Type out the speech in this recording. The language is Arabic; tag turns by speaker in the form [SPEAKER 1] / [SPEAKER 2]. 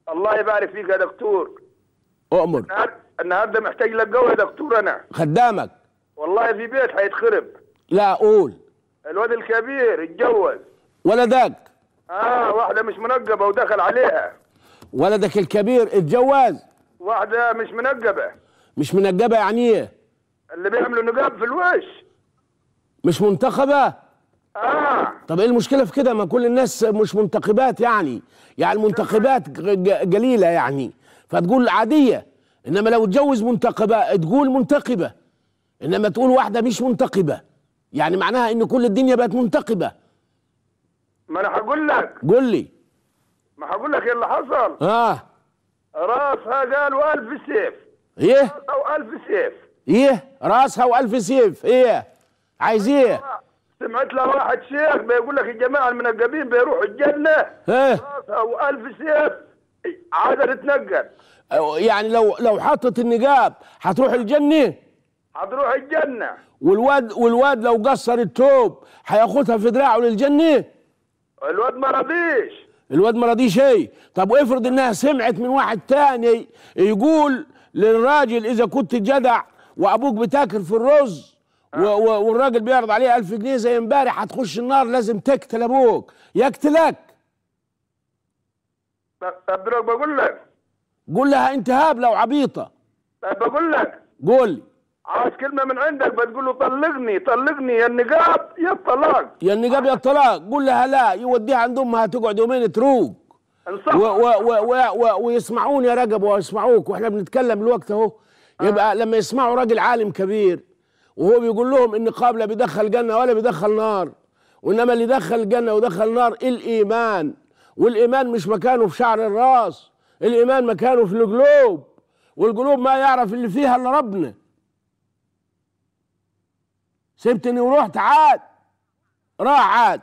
[SPEAKER 1] الله يبارك فيك يا دكتور.
[SPEAKER 2] اؤمر.
[SPEAKER 1] النهارده محتاج لك قوي يا دكتور. انا
[SPEAKER 2] خدامك.
[SPEAKER 1] والله في بيت هيتخرب.
[SPEAKER 2] لا قول.
[SPEAKER 1] الواد الكبير اتجوز.
[SPEAKER 2] ولدك؟
[SPEAKER 1] واحده مش منقبه ودخل عليها.
[SPEAKER 2] ولدك الكبير اتجوز
[SPEAKER 1] واحده مش منقبه.
[SPEAKER 2] مش منقبه يعني ايه؟
[SPEAKER 1] اللي بيعملوا نقاب في الوش.
[SPEAKER 2] مش منتخبه؟ طب ايه المشكله في كده؟ ما كل الناس مش منتخبات يعني المنتخبات قليله يعني، فتقول عاديه. انما لو اتجوز منتخبه تقول منتخبه، انما تقول واحده مش منتخبه يعني معناها ان كل الدنيا بقت منتخبه.
[SPEAKER 1] ما انا هقول لك.
[SPEAKER 2] قول لي.
[SPEAKER 1] ما هقول لك ايه اللي حصل. راسها قالوا 1000 سيف.
[SPEAKER 2] ايه؟
[SPEAKER 1] راسها و1000 سيف.
[SPEAKER 2] ايه؟ راسها و1000 سيف. ايه؟ عايز ايه؟
[SPEAKER 1] سمعت له واحد شيخ بيقول لك الجماعه المنقبين بيروحوا الجنه.
[SPEAKER 2] ايه؟
[SPEAKER 1] راسها و1000 سيف عادة تتنقل.
[SPEAKER 2] يعني لو حطت النقاب هتروح الجنه؟
[SPEAKER 1] هتروح الجنه.
[SPEAKER 2] والواد لو قصر التوب هياخدها في دراعه للجنه؟
[SPEAKER 1] الواد ما رضيش.
[SPEAKER 2] الواد ما رضيش ايه؟ طب وافرض انها سمعت من واحد تاني يقول للراجل اذا كنت جدع وابوك بتاكل في الرز والراجل بيعرض عليه 1000 جنيه زي امبارح هتخش النار، لازم تقتل ابوك يقتلك.
[SPEAKER 1] طب بقول لك.
[SPEAKER 2] قول لها انت هابله وعبيطه.
[SPEAKER 1] طب بقول لك.
[SPEAKER 2] قول لي.
[SPEAKER 1] عاوز كلمه من عندك بتقول له طلقني طلقني يا النقاب يا الطلاق.
[SPEAKER 2] يا النقاب يا الطلاق. قول لها لا، يوديها عند امها تقعد يومين تروق ويسمعوني يا رجب ويسمعوك واحنا بنتكلم الوقت اهو. يبقى لما يسمعوا راجل عالم كبير وهو بيقول لهم النقاب لا بيدخل جنه ولا بيدخل نار، وانما اللي دخل جنه ودخل نار الايمان، والايمان مش مكانه في شعر الراس، الايمان مكانه في القلوب، والقلوب ما يعرف اللي فيها الا ربنا. سبتني ورحت عاد راح عاد.